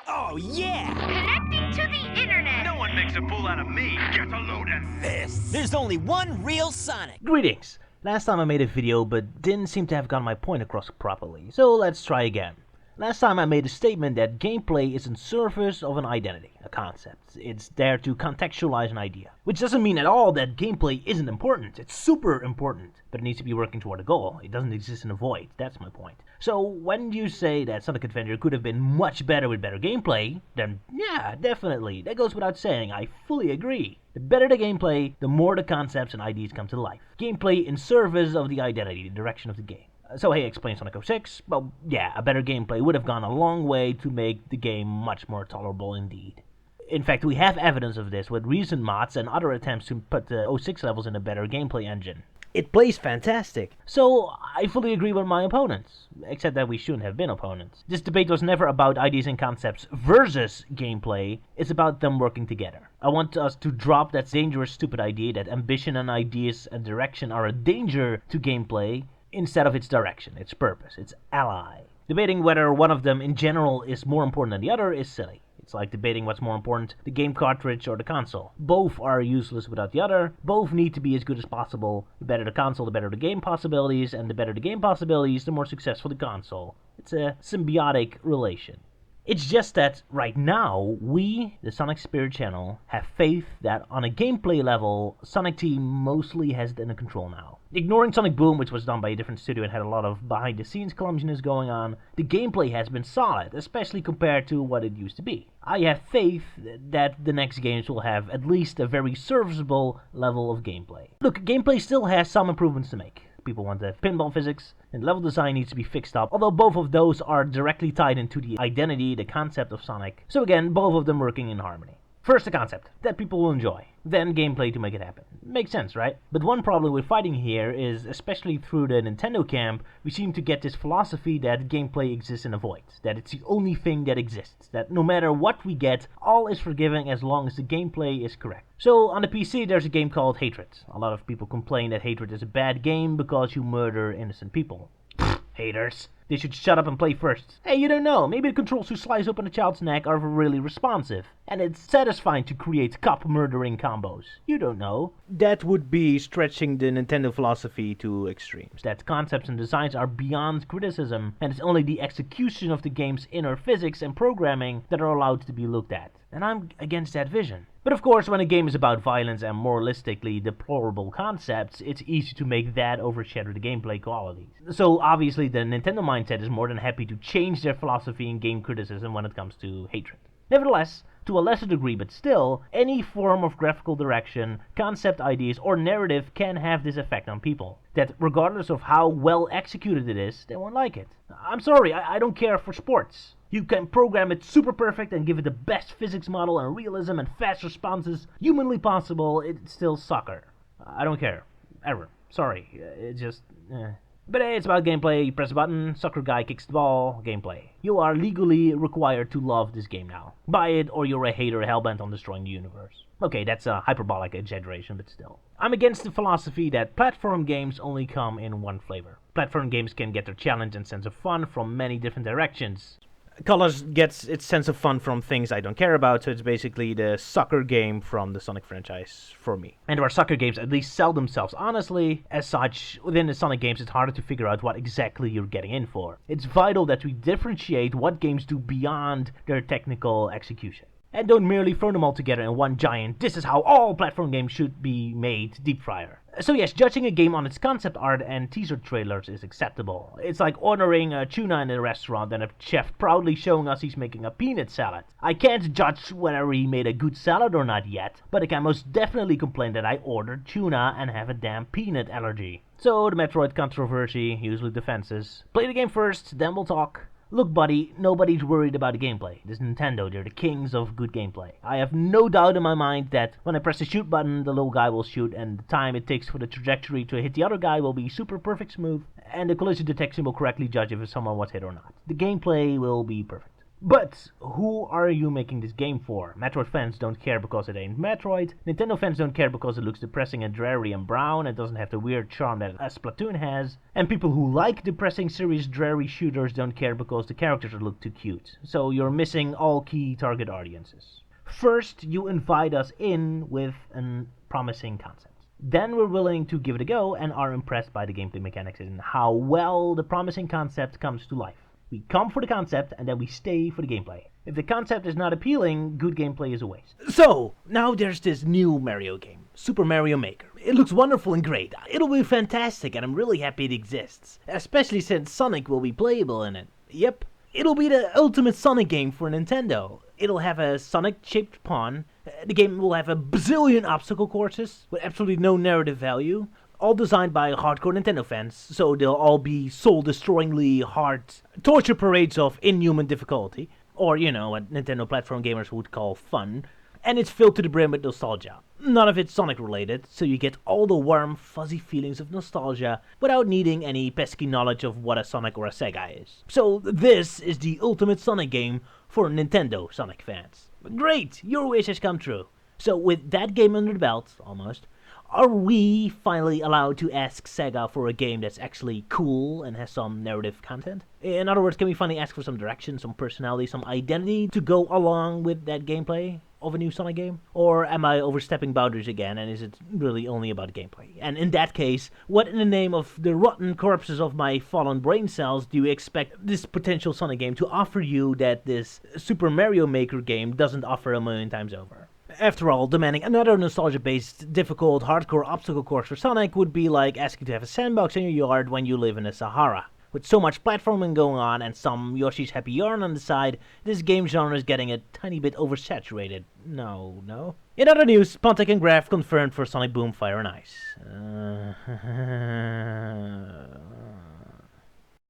Oh, yeah! Connecting to the internet. No one makes a fool out of me. Get a load of this. There's only one real Sonic. Greetings! Last time I made a video but didn't seem to have gotten my point across properly, so let's try again. Last time I made a statement that gameplay is in service of an identity, a concept. It's there to contextualize an idea. Which doesn't mean at all that gameplay isn't important. It's super important, but it needs to be working toward a goal. It doesn't exist in a void. That's my point. So when you say that Sonic Adventure could have been much better with better gameplay, then yeah, definitely. That goes without saying. I fully agree. The better the gameplay, the more the concepts and ideas come to life. Gameplay in service of the identity, the direction of the game. So hey, explain Sonic 06. Well, yeah, a better gameplay would have gone a long way to make the game much more tolerable indeed. In fact, we have evidence of this with recent mods and other attempts to put the 06 levels in a better gameplay engine. It plays fantastic. So I fully agree with my opponents, except that we shouldn't have been opponents. This debate was never about ideas and concepts versus gameplay, it's about them working together. I want us to drop that dangerous, stupid idea that ambition and ideas and direction are a danger to gameplay, instead of its direction, its purpose, its ally. Debating whether one of them in general is more important than the other is silly. It's like debating what's more important, the game cartridge or the console. Both are useless without the other. Both need to be as good as possible. The better the console, the better the game possibilities, and the better the game possibilities, the more successful the console. It's a symbiotic relation. It's just that right now, we, the Sonic Spirit channel, have faith that on a gameplay level, Sonic Team mostly has it under control now. Ignoring Sonic Boom, which was done by a different studio and had a lot of behind-the-scenes clumsiness going on, the gameplay has been solid, especially compared to what it used to be. I have faith that the next games will have at least a very serviceable level of gameplay. Look, gameplay still has some improvements to make. People want the pinball physics, and level design needs to be fixed up, although both of those are directly tied into the identity, the concept of Sonic. So again, both of them working in harmony. First the concept, that people will enjoy. Then gameplay to make it happen. Makes sense, right? But one problem we're fighting here is, especially through the Nintendo camp, we seem to get this philosophy that gameplay exists in a void. That it's the only thing that exists. That no matter what we get, all is forgiving as long as the gameplay is correct. So on the PC there's a game called Hatred. A lot of people complain that Hatred is a bad game because you murder innocent people. Haters. They should shut up and play first. Hey, you don't know, maybe the controls to slice open a child's neck are really responsive. And it's satisfying to create cop murdering combos. You don't know. That would be stretching the Nintendo philosophy to extremes. That concepts and designs are beyond criticism, and it's only the execution of the game's inner physics and programming that are allowed to be looked at. And I'm against that vision. But of course, when a game is about violence and moralistically deplorable concepts, it's easy to make that overshadow the gameplay qualities. So obviously the Nintendo mindset is more than happy to change their philosophy in game criticism when it comes to Hatred. Nevertheless, to a lesser degree but still, any form of graphical direction, concept ideas, or narrative can have this effect on people. That regardless of how well executed it is, they won't like it. I'm sorry, I don't care for sports. You can program it super perfect and give it the best physics model and realism and fast responses humanly possible, it's still soccer. I don't care. Ever. Sorry. It's just... But hey, it's about gameplay. You press a button, soccer guy kicks the ball, gameplay. You are legally required to love this game now. Buy it or you're a hater hellbent on destroying the universe. Okay, that's a hyperbolic exaggeration, but still. I'm against the philosophy that platform games only come in one flavor. Platform games can get their challenge and sense of fun from many different directions. Colors gets its sense of fun from things I don't care about, so it's basically the soccer game from the Sonic franchise for me. And our soccer games at least sell themselves honestly. As such, within the Sonic games it's harder to figure out what exactly you're getting in for. It's vital that we differentiate what games do beyond their technical execution. And don't merely throw them all together in one giant, this is how all platform games should be made, deep fryer. So yes, judging a game on its concept art and teaser trailers is acceptable. It's like ordering a tuna in a restaurant and a chef proudly showing us he's making a peanut salad. I can't judge whether he made a good salad or not yet, but I can most definitely complain that I ordered tuna and have a damn peanut allergy. So the Metroid controversy, usually defenses. Play the game first, then we'll talk. Look buddy, nobody's worried about the gameplay. This is Nintendo, they're the kings of good gameplay. I have no doubt in my mind that when I press the shoot button, the little guy will shoot, and the time it takes for the trajectory to hit the other guy will be super perfect smooth, and the collision detection will correctly judge if someone was hit or not. The gameplay will be perfect. But who are you making this game for? Metroid fans don't care because it ain't Metroid. Nintendo fans don't care because it looks depressing and dreary and brown and doesn't have the weird charm that Splatoon has. And people who like depressing, serious, dreary shooters don't care because the characters look too cute. So you're missing all key target audiences. First, you invite us in with a promising concept. Then we're willing to give it a go and are impressed by the gameplay mechanics and how well the promising concept comes to life. We come for the concept and then we stay for the gameplay. If the concept is not appealing, good gameplay is a waste. So, now there's this new Mario game, Super Mario Maker. It looks wonderful and great. It'll be fantastic and I'm really happy it exists. Especially since Sonic will be playable in it. Yep. It'll be the ultimate Sonic game for Nintendo. It'll have a Sonic-shaped pawn. The game will have a bazillion obstacle courses with absolutely no narrative value. All designed by hardcore Nintendo fans, so they'll all be soul-destroyingly hard torture parades of inhuman difficulty. Or, you know, what Nintendo platform gamers would call fun. And it's filled to the brim with nostalgia. None of it's Sonic-related, so you get all the warm, fuzzy feelings of nostalgia without needing any pesky knowledge of what a Sonic or a Sega is. So this is the ultimate Sonic game for Nintendo Sonic fans. Great! Your wish has come true. So with that game under the belt, almost, are we finally allowed to ask Sega for a game that's actually cool and has some narrative content? In other words, can we finally ask for some direction, some personality, some identity to go along with that gameplay of a new Sonic game? Or am I overstepping boundaries again, and is it really only about gameplay? And in that case, what in the name of the rotten corpses of my fallen brain cells do you expect this potential Sonic game to offer you that this Super Mario Maker game doesn't offer a million times over? After all, demanding another nostalgia-based, difficult, hardcore obstacle course for Sonic would be like asking to have a sandbox in your yard when you live in the Sahara. With so much platforming going on and some Yoshi's Happy Yarn on the side, this game genre is getting a tiny bit oversaturated. No. In other news, Pontic and Graf confirmed for Sonic Boom Fire and Ice.